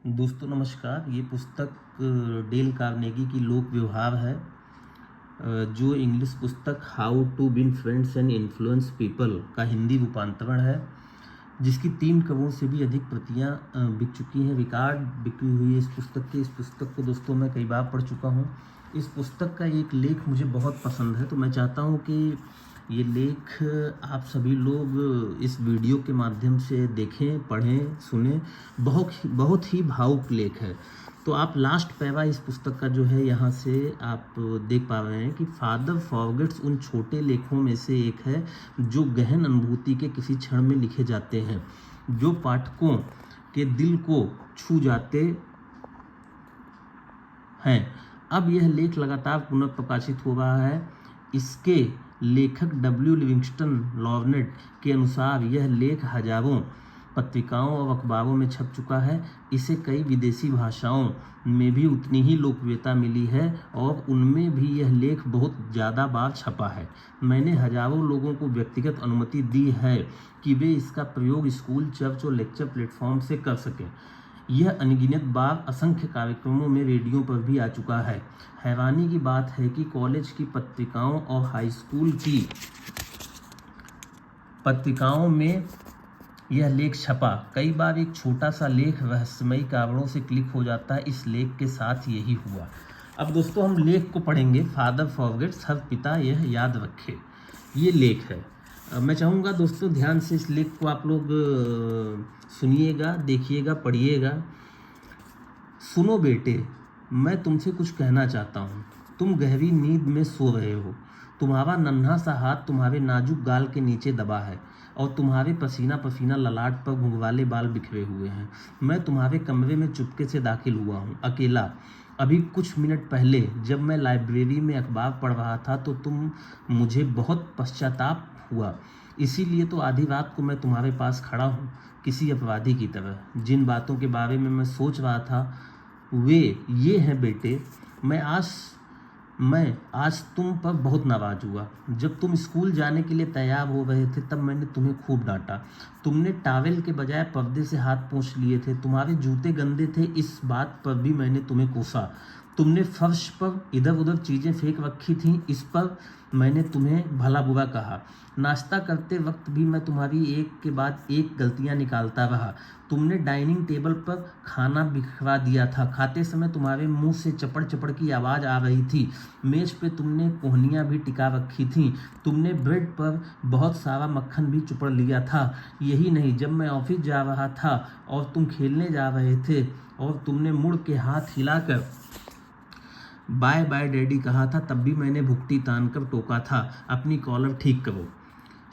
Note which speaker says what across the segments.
Speaker 1: दोस्तों नमस्कार। ये पुस्तक डेल कार्नेगी की लोक व्यवहार है, जो इंग्लिश पुस्तक how to win friends and influence people का हिंदी रूपांतरण है, जिसकी 3 करोड़ से भी अधिक प्रतियां बिक चुकी हैं। रिकॉर्ड बिक्री हुई है इस पुस्तक को दोस्तों मैं कई बार पढ़ चुका हूँ। इस पुस्तक का एक लेख मुझे बहुत पसंद है, तो मैं चाहता हूँ कि ये लेख आप सभी लोग इस वीडियो के माध्यम से देखें, पढ़ें, सुनें। बहुत ही भावुक लेख है। तो आप लास्ट पैरा इस पुस्तक का जो है यहाँ से आप देख पा रहे हैं कि फादर फॉरगेट्स उन छोटे लेखों में से एक है जो गहन अनुभूति के किसी क्षण में लिखे जाते हैं, जो पाठकों के दिल को छू जाते हैं। अब यह लेख लगातार पुनर्प्रकाशित हो रहा है। इसके लेखक डब्ल्यू लिविंगस्टन लॉर्नेट के अनुसार यह लेख हजारों पत्रिकाओं और अखबारों में छप चुका है। इसे कई विदेशी भाषाओं में भी उतनी ही लोकप्रियता मिली है और उनमें भी यह लेख बहुत ज़्यादा बार छपा है। मैंने हजारों लोगों को व्यक्तिगत अनुमति दी है कि वे इसका प्रयोग स्कूल, चर्च और लेक्चर प्लेटफॉर्म से कर सकें। यह अनगिनत बार असंख्य कार्यक्रमों में रेडियो पर भी आ चुका है। हैरानी की बात है कि कॉलेज की पत्रिकाओं और हाई स्कूल की पत्रिकाओं में यह लेख छपा। कई बार एक छोटा सा लेख रहस्यमयी कारणों से क्लिक हो जाता है। इस लेख के साथ यही हुआ। अब दोस्तों हम लेख को पढ़ेंगे। फादर फॉरगेट्स, हर पिता यह याद रखे, ये लेख है। मैं चाहूँगा दोस्तों ध्यान से इस लेख को आप लोग सुनिएगा, देखिएगा, पढ़िएगा। सुनो बेटे, मैं तुमसे कुछ कहना चाहता हूँ। तुम गहरी नींद में सो रहे हो। तुम्हारा नन्हा सा हाथ तुम्हारे नाजुक गाल के नीचे दबा है और तुम्हारे पसीना पसीना ललाट पर घुंघराले बाल बिखरे हुए हैं। मैं तुम्हारे कमरे में चुपके से दाखिल हुआ हूँ, अकेला। अभी कुछ मिनट पहले जब मैं लाइब्रेरी में अखबार पढ़ रहा था तो मुझे बहुत पश्चाताप हुआ। इसीलिए तो आधी रात को मैं तुम्हारे पास खड़ा हूँ, किसी अपराधी की तरह। जिन बातों के बारे में मैं सोच रहा था वे ये हैं बेटे, मैं आज तुम पर बहुत नाराज हुआ। जब तुम स्कूल जाने के लिए तैयार हो रहे थे तब मैंने तुम्हें खूब डांटा। तुमने टॉवेल के बजाय पर्दे से हाथ पोंछ लिए थे। तुम्हारे जूते गंदे थे, इस बात पर भी मैंने तुम्हें कोसा। तुमने फर्श पर इधर उधर चीज़ें फेंक रखी थीं, इस पर मैंने तुम्हें भला बुरा कहा। नाश्ता करते वक्त भी मैं तुम्हारी एक के बाद एक गलतियां निकालता रहा। तुमने डाइनिंग टेबल पर खाना बिखरा दिया था। खाते समय तुम्हारे मुंह से चपड़ चपड़ की आवाज़ आ रही थी। मेज पे तुमने कोहनियाँ भी टिका रखी थीं। तुमने ब्रेड पर बहुत सारा मक्खन भी चुपड़ लिया था। यही नहीं, जब मैं ऑफिस जा रहा था और तुम खेलने जा रहे थे और तुमने मुड़ के हाथ हिलाकर बाय बाय डैडी कहा था, तब भी मैंने भुकटी तान कर टोका था, अपनी कॉलर ठीक करो।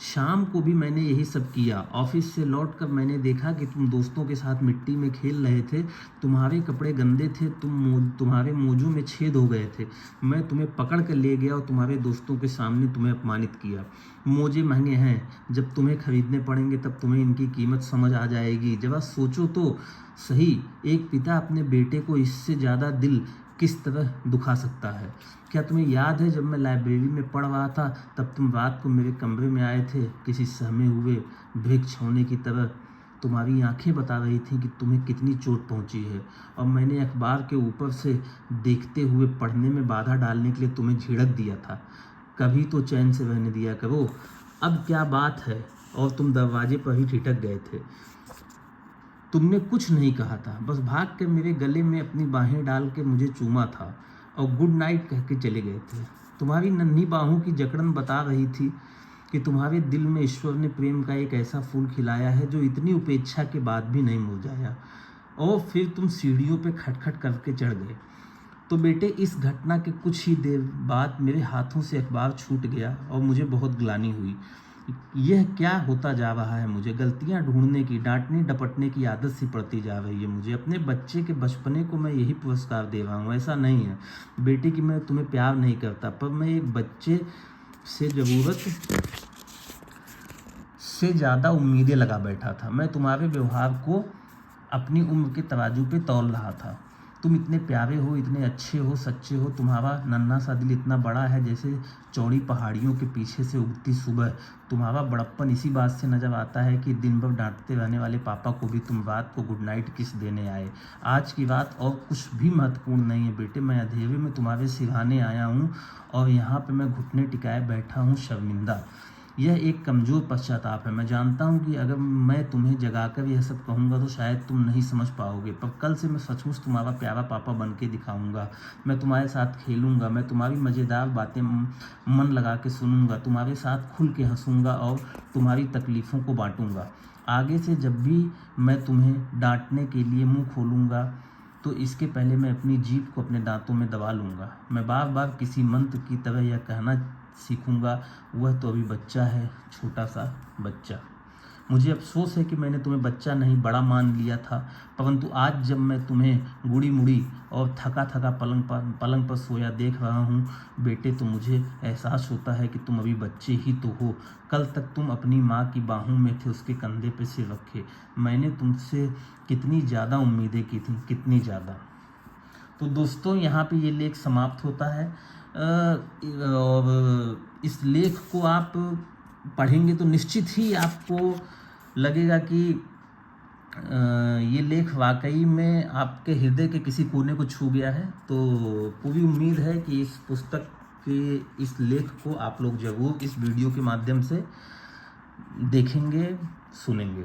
Speaker 1: शाम को भी मैंने यही सब किया। ऑफिस से लौटकर मैंने देखा कि तुम दोस्तों के साथ मिट्टी में खेल रहे थे। तुम्हारे कपड़े गंदे थे, तुम्हारे मोजों में छेद हो गए थे। मैं तुम्हें पकड़ कर ले गया और तुम्हारे दोस्तों के सामने तुम्हें अपमानित किया। मोजे महंगे हैं, जब तुम्हें खरीदने पड़ेंगे तब तुम्हें इनकी कीमत समझ आ जाएगी। जरा सोचो तो सही, एक पिता अपने बेटे को इससे ज़्यादा दिल किस तरह दुखा सकता है। क्या तुम्हें याद है जब मैं लाइब्रेरी में पढ़ रहा था तब तुम रात को मेरे कमरे में आए थे, किसी सहमे हुए भिक्षुक की तरह। तुम्हारी आंखें बता रही थीं कि तुम्हें कितनी चोट पहुंची है और मैंने अखबार के ऊपर से देखते हुए पढ़ने में बाधा डालने के लिए तुम्हें झिड़क दिया था। कभी तो चैन से रहने दिया करो। अब क्या बात है, और तुम दरवाजे पर ही ठिठक गए थे। तुमने कुछ नहीं कहा था, बस भाग कर मेरे गले में अपनी बाहें डाल के मुझे चूमा था और गुड नाइट कह के चले गए थे। तुम्हारी नन्ही बाहों की जकड़न बता रही थी कि तुम्हारे दिल में ईश्वर ने प्रेम का एक ऐसा फूल खिलाया है जो इतनी उपेक्षा के बाद भी नहीं मुरझाया। और फिर तुम सीढ़ियों पे खटखट करके चढ़ गए। तो बेटे, इस घटना के कुछ ही देर बाद मेरे हाथों से अखबार छूट गया और मुझे बहुत ग्लानि हुई। यह क्या होता जा रहा है मुझे? गलतियां ढूंढने की, डांटने डपटने की आदत सी पड़ती जा रही है मुझे। अपने बच्चे के बचपने को मैं यही पुरस्कार दे रहा हूँ। ऐसा नहीं है बेटे कि मैं तुम्हें प्यार नहीं करता, पर मैं एक बच्चे से ज़रूरत से ज़्यादा उम्मीदें लगा बैठा था। मैं तुम्हारे व्यवहार को अपनी उम्र के तराजू पे तौल रहा था। तुम इतने प्यारे हो, इतने अच्छे हो, सच्चे हो, तुम्हारा नन्हा सा दिल इतना बड़ा है जैसे चौड़ी पहाड़ियों के पीछे से उगती सुबह। तुम्हारा बड़प्पन इसी बात से नजर आता है कि दिन भर डांटते रहने वाले पापा को भी तुम रात को गुड नाइट किस देने आए। आज की रात और कुछ भी महत्वपूर्ण नहीं है बेटे, मैं अंधेरे में तुम्हारे सिरहाने आया हूँ और यहाँ पे मैं घुटने टिकाए बैठा हूँ शर्मिंदा। यह एक कमज़ोर पश्चाताप है। मैं जानता हूँ कि अगर मैं तुम्हें जगाकर यह सब कहूँगा तो शायद तुम नहीं समझ पाओगे, पर कल से मैं सचमुच तुम्हारा प्यारा पापा बन के दिखाऊँगा। मैं तुम्हारे साथ खेलूँगा, मैं तुम्हारी मज़ेदार बातें मन लगा के सुनूँगा, तुम्हारे साथ खुल के हंसूँगा और तुम्हारी तकलीफ़ों को बांटूँगा। आगे से जब भी मैं तुम्हें डांटने के लिए मुँह खोलूँगा तो इसके पहले मैं अपनी जीभ को अपने दांतों में दबा लूँगा। मैं बार बार किसी मंत्र की तरह यह कहना सीखूंगा, वह तो अभी बच्चा है, छोटा सा बच्चा। मुझे अफसोस है कि मैंने तुम्हें बच्चा नहीं बड़ा मान लिया था, परंतु आज जब मैं तुम्हें गुड़ी मुड़ी और थका थका पलंग पर सोया देख रहा हूँ बेटे, तो मुझे एहसास होता है कि तुम अभी बच्चे ही तो हो। कल तक तुम अपनी माँ की बाहों में थे, उसके कंधे पे सिर रखे। मैंने तुमसे कितनी ज़्यादा उम्मीदें की थी, कितनी ज़्यादा। तो दोस्तों यहाँ पे ये लेख समाप्त होता है और इस लेख को आप पढ़ेंगे तो निश्चित ही आपको लगेगा कि ये लेख वाकई में आपके हृदय के किसी कोने को छू गया है। तो पूरी उम्मीद है कि इस पुस्तक के इस लेख को आप लोग ज़रूर इस वीडियो के माध्यम से देखेंगे, सुनेंगे।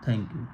Speaker 1: Thank you.